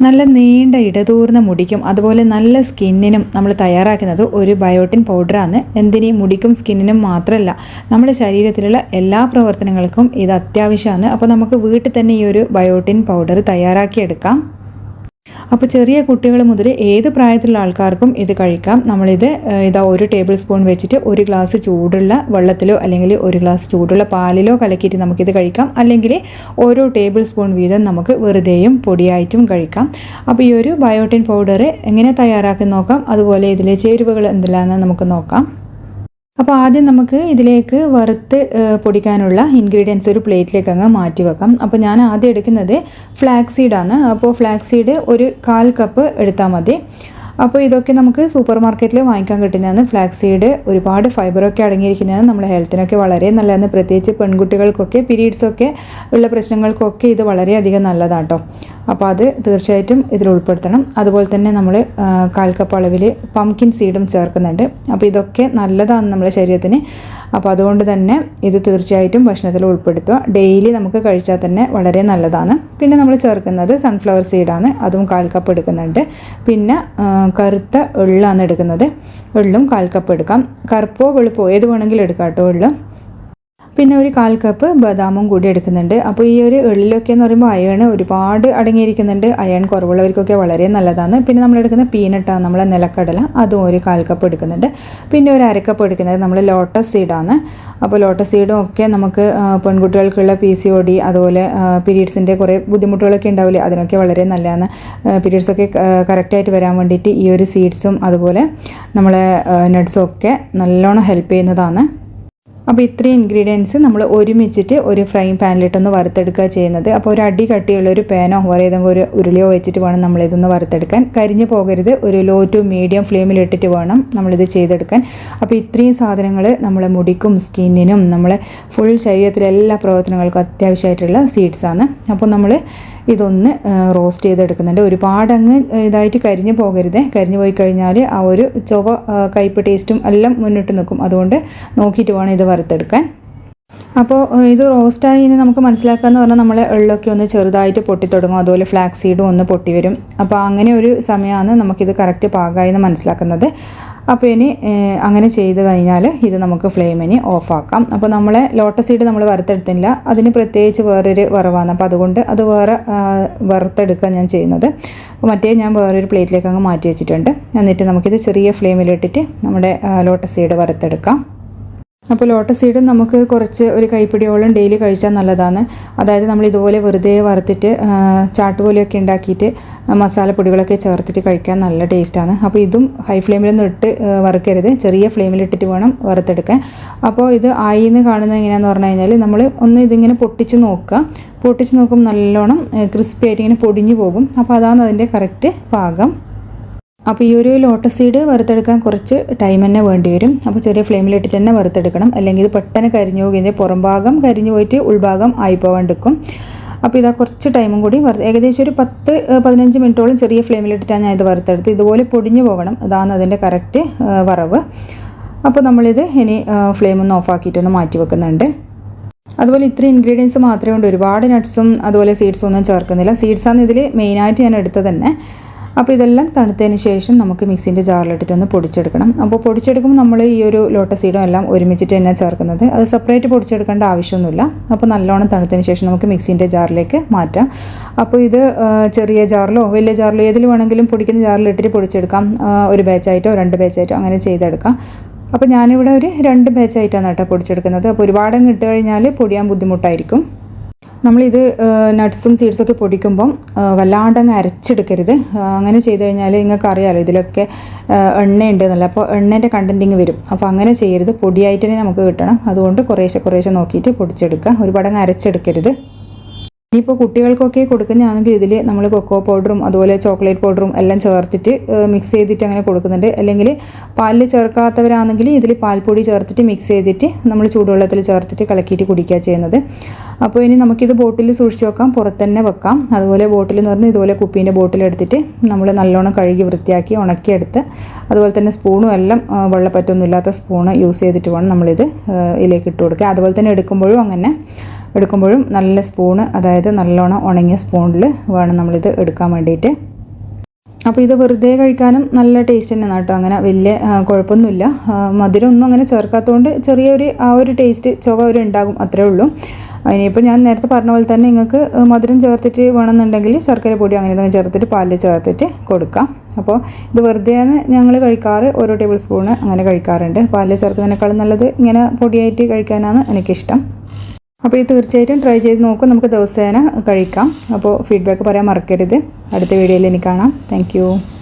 നല്ല നീണ്ട ഇടതൂർന്ന മുടിക്കും അതുപോലെ നല്ല സ്കിന്നിനും നമ്മൾ തയ്യാറാക്കുന്നത് ഒരു ബയോട്ടിൻ പൗഡറാണ്. എന്തിനീ മുടിക്കും സ്കിന്നിനും മാത്രമല്ല, നമ്മുടെ ശരീരത്തിലുള്ള എല്ലാ പ്രവർത്തനങ്ങൾക്കും ഇത് അത്യാവശ്യമാണ്. അപ്പോൾ നമുക്ക് വീട്ടിൽ തന്നെ ഈ ഒരു ബയോട്ടിൻ പൗഡർ തയ്യാറാക്കിയെടുക്കാം. അപ്പോൾ ചെറിയ കുട്ടികൾ മുതൽ ഏത് പ്രായത്തിലുള്ള ആൾക്കാർക്കും ഇത് കഴിക്കാം. നമ്മളിത് ഒരു ടേബിൾ സ്പൂൺ വെച്ചിട്ട് ഒരു ഗ്ലാസ് ചൂടുള്ള വെള്ളത്തിലോ അല്ലെങ്കിൽ ഒരു ഗ്ലാസ് ചൂടുള്ള പാലിലോ കലക്കിയിട്ട് നമുക്കിത് കഴിക്കാം. അല്ലെങ്കിൽ ഓരോ ടേബിൾ സ്പൂൺ വീതം നമുക്ക് വെറുതെയും പൊടിയായിട്ടും കഴിക്കാം. അപ്പോൾ ഈ ഒരു ബയോട്ടിൻ പൗഡർ എങ്ങനെ തയ്യാറാക്കി നോക്കാം, അതുപോലെ ഇതിലെ ചേരുവകൾ എന്തെല്ലാമെന്ന് നമുക്ക് നോക്കാം. അപ്പോൾ ആദ്യം നമുക്ക് ഇതിലേക്ക് വറുത്ത് പൊടിക്കാനുള്ള ഇൻഗ്രീഡിയൻസ് ഒരു പ്ലേറ്റിലേക്ക് അങ്ങ് മാറ്റി വെക്കാം. അപ്പോൾ ഞാൻ ആദ്യം എടുക്കുന്നത് ഫ്ലാക്സ് സീഡാണ്. അപ്പോൾ ഫ്ലാക്സ് സീഡ് ഒരു 1/4 കപ്പ് എടുത്താൽ മതി. അപ്പോൾ ഇതൊക്കെ നമുക്ക് സൂപ്പർ മാർക്കറ്റിൽ വാങ്ങിക്കാൻ കിട്ടുന്നതാണ്. ഫ്ലാക്സ് സീഡ് ഒരുപാട് ഫൈബറൊക്കെ അടങ്ങിയിരിക്കുന്നതാണ്. നമ്മുടെ ഹെൽത്തിനൊക്കെ വളരെ നല്ലതാണ്. പ്രത്യേകിച്ച് പെൺകുട്ടികൾക്കൊക്കെ പീരീഡ്സൊക്കെ ഉള്ള പ്രശ്നങ്ങൾക്കൊക്കെ ഇത് വളരെയധികം നല്ലതാണ് കേട്ടോ. അപ്പോൾ അത് തീർച്ചയായിട്ടും ഇതിൽ ഉൾപ്പെടുത്തണം. അതുപോലെ തന്നെ നമ്മൾ 1/4 കപ്പ് അളവിൽ പംകിൻ സീഡും ചേർക്കുന്നുണ്ട്. അപ്പോൾ ഇതൊക്കെ നല്ലതാണ് നമ്മുടെ ശരീരത്തിന്. അപ്പോൾ അതുകൊണ്ട് തന്നെ ഇത് തീർച്ചയായിട്ടും ഭക്ഷണത്തിൽ ഉൾപ്പെടുത്തുക. ഡെയിലി നമുക്ക് കഴിച്ചാൽ തന്നെ വളരെ നല്ലതാണ്. പിന്നെ നമ്മൾ ചേർക്കുന്നത് സൺഫ്ലവർ സീഡാണ്. അതും 1/4 കപ്പ് എടുക്കുന്നുണ്ട്. പിന്നെ കറുത്ത എള്ളാണ് എടുക്കുന്നത്. എള്ളും 1/4 കപ്പ് എടുക്കാം. കറുപ്പോ വെളുപ്പോ ഏത് വേണമെങ്കിലും എടുക്കാം കേട്ടോ എള്ള്. പിന്നെ ഒരു 1/4 കപ്പ് ബദാമും കൂടി എടുക്കുന്നുണ്ട്. അപ്പോൾ ഈ ഒരു എള്ളിലൊക്കെ എന്ന് പറയുമ്പോൾ അയൺ ഒരുപാട് അടങ്ങിയിരിക്കുന്നുണ്ട്. അയൺ കുറവുള്ളവർക്കൊക്കെ വളരെ നല്ലതാണ്. പിന്നെ നമ്മൾ എടുക്കുന്ന പീനട്ടാണ്, നമ്മളെ നിലക്കടല, അതും ഒരു 1/4 കപ്പ് എടുക്കുന്നുണ്ട്. പിന്നെ ഒരു 1/2 കപ്പ് എടുക്കുന്നത് നമ്മൾ ലോട്ടസ് സീഡാണ്. അപ്പോൾ ലോട്ടസ് സീഡും ഒക്കെ നമുക്ക് പെൺകുട്ടികൾക്കുള്ള PCOD അതുപോലെ പീരീഡ്സിൻ്റെ കുറേ ബുദ്ധിമുട്ടുകളൊക്കെ ഉണ്ടാവില്ലേ, അതിനൊക്കെ വളരെ നല്ലതാണ്. പീരീഡ്സൊക്കെ കറക്റ്റായിട്ട് വരാൻ വേണ്ടിയിട്ട് ഈ ഒരു സീഡ്സും അതുപോലെ നമ്മളെ നട്ട്സും ഒക്കെ നല്ലോണം ഹെൽപ്പ് ചെയ്യുന്നതാണ്. അപ്പോൾ ഇത്രയും ഇൻഗ്രീഡിയൻസ് നമ്മൾ ഒരുമിച്ചിട്ട് ഒരു ഫ്രൈങ് പാനിലിട്ടൊന്ന് വറുത്തെടുക്കുക ചെയ്യുന്നത്. അപ്പോൾ ഒരു അടി കട്ടിയുള്ള ഒരു പാനോ വേറെ ഏതെങ്കിലും ഒരു ഉരുളിയോ വെച്ചിട്ട് വേണം നമ്മളിതൊന്ന് വറുത്തെടുക്കാൻ. കരിഞ്ഞു പോകരുത്. ഒരു ലോ ടു മീഡിയം ഫ്ലെയിമിലിട്ടിട്ട് വേണം നമ്മളിത് ചെയ്തെടുക്കാൻ. അപ്പോൾ ഇത്രയും സാധനങ്ങൾ നമ്മളെ മുടിക്കും സ്കിന്നിനും നമ്മളെ ഫുൾ ശരീരത്തിലെ എല്ലാ പ്രവർത്തനങ്ങൾക്കും അത്യാവശ്യമായിട്ടുള്ള സീഡ്സാണ്. അപ്പോൾ നമ്മൾ ഇതൊന്ന് റോസ്റ്റ് ചെയ്തെടുക്കുന്നുണ്ട്. ഒരുപാടങ്ങ് ഇതായിട്ട് കരിഞ്ഞു പോകരുത്. കരിഞ്ഞു പോയി കഴിഞ്ഞാൽ ആ ഒരു ചൊവ കയ്പ്പ് ടേസ്റ്റും എല്ലാം മുന്നിട്ട് നിൽക്കും. അതുകൊണ്ട് നോക്കിയിട്ട് വേണം ഇത് വറുത്തെടുക്കാൻ. അപ്പോൾ ഇത് റോസ്റ്റായി എന്ന് നമുക്ക് മനസ്സിലാക്കാമെന്ന് പറഞ്ഞാൽ നമ്മൾ എള്ളൊക്കെ ഒന്ന് ചെറുതായിട്ട് പൊട്ടിത്തുടങ്ങും. അതുപോലെ ഫ്ലാക്സ് സീഡും ഒന്ന് പൊട്ടി വരും. അപ്പോൾ അങ്ങനെ ഒരു സമയമാണ് നമുക്കിത് കറക്റ്റ് പാകമായി എന്ന് മനസ്സിലാക്കുന്നത്. അപ്പോൾ ഇനി അങ്ങനെ ചെയ്ത് കഴിഞ്ഞാൽ ഇത് നമുക്ക് ഫ്ലെയിമിന് ഓഫാക്കാം. അപ്പോൾ നമ്മളെ ലോട്ടസ് സീഡ് നമ്മൾ വറുത്തെടുത്തില്ല, അതിന് പ്രത്യേകിച്ച് വേറൊരു വറവാണ്. അപ്പോൾ അതുകൊണ്ട് അത് വേറെ വറുത്തെടുക്കുക ഞാൻ ചെയ്യുന്നത്. അപ്പോൾ മറ്റേ ഞാൻ വേറൊരു പ്ലേറ്റിലേക്ക് അങ്ങ് മാറ്റി വെച്ചിട്ടുണ്ട്. എന്നിട്ട് നമുക്കിത് ചെറിയ ഫ്ലെയിമിലിട്ടിട്ട് നമ്മുടെ ലോട്ടസ് സീഡ് വറുത്തെടുക്കാം. അപ്പോൾ ലോട്ടസ് സീഡ് നമുക്ക് കുറച്ച് ഒരു കൈപ്പിടിയോളം ഡെയിലി കഴിച്ചാൽ നല്ലതാണ്. അതായത് നമ്മൾ ഇതുപോലെ വെറുതെ വറുത്തിട്ട് ചാട്ട് പോലെയൊക്കെ ഉണ്ടാക്കിയിട്ട് മസാലപ്പൊടികളൊക്കെ ചേർത്തിട്ട് കഴിക്കാൻ നല്ല ടേസ്റ്റാണ്. അപ്പോൾ ഇതും ഹൈ ഫ്ലെയിമിലൊന്നും ഇട്ട് വറുക്കരുത്, ചെറിയ ഫ്ലെയിമിലിട്ടിട്ട് വേണം വറുത്തെടുക്കാൻ. അപ്പോൾ ഇത് ആയി എന്ന് കാണുന്നത് എങ്ങനെയാണെന്ന് പറഞ്ഞു കഴിഞ്ഞാൽ നമ്മൾ ഒന്ന് ഇതിങ്ങനെ പൊട്ടിച്ച് നോക്കുക. പൊട്ടിച്ച് നോക്കുമ്പോൾ നല്ലോണം ക്രിസ്പി ആയിട്ട് ഇങ്ങനെ പൊടിഞ്ഞു പോകും. അപ്പോൾ അതാണ് അതിൻ്റെ കറക്റ്റ് പാകം. അപ്പോൾ ഈ ഒരു ലോട്ടസ് സീഡ് വറുത്തെടുക്കാൻ കുറച്ച് ടൈം തന്നെ വേണ്ടി വരും. അപ്പോൾ ചെറിയ ഫ്ലെയിമിലിട്ടിട്ട് തന്നെ വറുത്തെടുക്കണം. അല്ലെങ്കിൽ ഇത് പെട്ടെന്ന് കരിഞ്ഞു പോകും. പുറം ഭാഗം കരിഞ്ഞു പോയിട്ട് ഉൾഭാഗം ആയിപ്പോവാണ്ടിരിക്കും. അപ്പോൾ ഇതാ കുറച്ച് ടൈമും കൂടി ഏകദേശം ഒരു 10-15 മിനിറ്റോളം ചെറിയ ഫ്ലെയിമിലിട്ടിട്ടാണ് ഞാൻ ഇത് വറുത്തെടുത്ത്. ഇതുപോലെ പൊടിഞ്ഞു പോകണം. അതാണ് അതിൻ്റെ കറക്റ്റ് വറവ്. അപ്പോൾ നമ്മളിത് ഇനി ഫ്ലെയിം ഒന്ന് ഓഫാക്കിയിട്ടൊന്ന് മാറ്റി വെക്കുന്നുണ്ട്. അതുപോലെ ഇത്രയും ഇൻഗ്രീഡിയൻസ് മാത്രമേ ഉണ്ട്. ഒരുപാട് നട്ട്സും അതുപോലെ സീഡ്സും ഒന്നും ചേർക്കുന്നില്ല. സീഡ്സാണ് ഇതിൽ മെയിനായിട്ട് ഞാൻ എടുത്തത് തന്നെ. അപ്പോൾ ഇതെല്ലാം തണുത്തതിന് ശേഷം നമുക്ക് മിക്സിൻ്റെ ജാറിലിട്ടിട്ടൊന്ന് പൊടിച്ചെടുക്കണം. അപ്പോൾ പൊടിച്ചെടുക്കുമ്പോൾ നമ്മൾ ഈ ഒരു ലോട്ടസ് സീഡും എല്ലാം ഒരുമിച്ചിട്ട് തന്നെ ചേർക്കുന്നത്. അത് സെപ്പറേറ്റ് പൊടിച്ചെടുക്കേണ്ട ആവശ്യമൊന്നുമില്ല. അപ്പോൾ നല്ലോണം തണുത്തതിന് ശേഷം നമുക്ക് മിക്സിൻ്റെ ജാറിലേക്ക് മാറ്റാം. അപ്പോൾ ഇത് ചെറിയ ജാറിലോ വലിയ ജാറിലോ ഏതിൽ വേണമെങ്കിലും പൊടിക്കുന്ന ജാറിലിട്ടിട്ട് പൊടിച്ചെടുക്കാം. ഒരു ബാച്ചായിട്ടോ 2 ബാച്ചായിട്ടോ അങ്ങനെ ചെയ്തെടുക്കാം. അപ്പോൾ ഞാനിവിടെ ഒരു 2 ബാച്ചായിട്ടാണ് കേട്ടോ പൊടിച്ചെടുക്കുന്നത്. അപ്പോൾ ഒരുപാടങ്ങ് ഇട്ട് കഴിഞ്ഞാൽ പൊടിയാൻ ബുദ്ധിമുട്ടായിരിക്കും. നമ്മളിത് നട്ട്സും സീഡ്സൊക്കെ പൊടിക്കുമ്പം വല്ലാണ്ടങ്ങ് അരച്ചെടുക്കരുത്. അങ്ങനെ ചെയ്ത് കഴിഞ്ഞാൽ നിങ്ങൾക്ക് അറിയാമല്ലോ ഇതിലൊക്കെ എണ്ണയുണ്ട് എന്നല്ല. അപ്പോൾ എണ്ണേൻ്റെ കണ്ടൻറ്റിങ് വരും. അപ്പോൾ അങ്ങനെ ചെയ്യരുത്. പൊടിയായിട്ട് തന്നെ നമുക്ക് കിട്ടണം. അതുകൊണ്ട് കുറേശ്ശെ നോക്കിയിട്ട് പൊടിച്ചെടുക്കുക. ഒരുപാടങ്ങ് അരച്ചെടുക്കരുത്. ഇനിയിപ്പോൾ കുട്ടികൾക്കൊക്കെ കൊടുക്കുന്നതാണെങ്കിൽ ഇതിൽ നമ്മൾ കൊക്കോ പൗഡറും അതുപോലെ ചോക്ലേറ്റ് പൗഡറും എല്ലാം ചേർത്തിട്ട് മിക്സ് ചെയ്തിട്ട് അങ്ങനെ കൊടുക്കുന്നുണ്ട്. അല്ലെങ്കിൽ പാലിൽ ചേർക്കാത്തവരാണെങ്കിൽ ഇതിൽ പാൽപ്പൊടി ചേർത്തിട്ട് മിക്സ് ചെയ്തിട്ട് നമ്മൾ ചൂടുവെള്ളത്തിൽ ചേർത്തിട്ട് കലക്കിയിട്ട് കുടിക്കുക ചെയ്യുന്നത്. അപ്പോൾ ഇനി നമുക്കിത് ബോട്ടിൽ സൂക്ഷിച്ച് വെക്കാം, പുറത്തുതന്നെ വെക്കാം. അതുപോലെ ബോട്ടിൽ എന്ന് പറഞ്ഞാൽ ഇതുപോലെ കുപ്പീൻ്റെ ബോട്ടിലെടുത്തിട്ട് നമ്മൾ നല്ലോണം കഴുകി വൃത്തിയാക്കി ഉണക്കിയെടുത്ത് അതുപോലെ തന്നെ സ്പൂണും എല്ലാം വെള്ളപ്പറ്റൊന്നും ഇല്ലാത്ത സ്പൂണ് യൂസ് ചെയ്തിട്ട് വേണം നമ്മളിത് ഇതിലേക്ക് ഇട്ട് കൊടുക്കുക. അതുപോലെ തന്നെ എടുക്കുമ്പോഴും അങ്ങനെ എടുക്കുമ്പോഴും നല്ല സ്പൂണ്, അതായത് നല്ലോണം ഉണങ്ങിയ സ്പൂണിൽ വേണം നമ്മളിത് എടുക്കാൻ വേണ്ടിയിട്ട്. അപ്പോൾ ഇത് വെറുതെ കഴിക്കാനും നല്ല ടേസ്റ്റ് തന്നെയാണ് കേട്ടോ. അങ്ങനെ വലിയ കുഴപ്പമൊന്നുമില്ല. മധുരം ഒന്നും അങ്ങനെ ചേർക്കാത്തതുകൊണ്ട് ചെറിയൊരു ആ ഒരു ടേസ്റ്റ് ചുവ ഒരു ഉണ്ടാകും, അത്രേ ഉള്ളൂ. ഇനിയിപ്പോൾ ഞാൻ നേരത്തെ പറഞ്ഞ പോലെ തന്നെ നിങ്ങൾക്ക് മധുരം ചേർത്തിട്ട് വേണമെന്നുണ്ടെങ്കിൽ ശർക്കര പൊടി അങ്ങനെ എന്തെങ്കിലും ചേർത്തിട്ട് പാലിൽ ചേർത്തിട്ട് കൊടുക്കാം. അപ്പോൾ ഇത് വെറുതെയാണ് ഞങ്ങൾ കഴിക്കാറ്, ഓരോ ടേബിൾ സ്പൂണ് അങ്ങനെ കഴിക്കാറുണ്ട്. പാലിൽ ചേർക്കുന്നതിനേക്കാളും നല്ലത് ഇങ്ങനെ പൊടിയായിട്ട് കഴിക്കാനാണ് എനിക്കിഷ്ടം. അപ്പോൾ ഇത് തീർച്ചയായിട്ടും ട്രൈ ചെയ്ത് നോക്കും, നമുക്ക് ദിവസേന കഴിക്കാം. അപ്പോൾ ഫീഡ്ബാക്ക് പറയാൻ മറക്കരുത്. അടുത്ത വീഡിയോയിൽ ഇനി കാണാം. താങ്ക്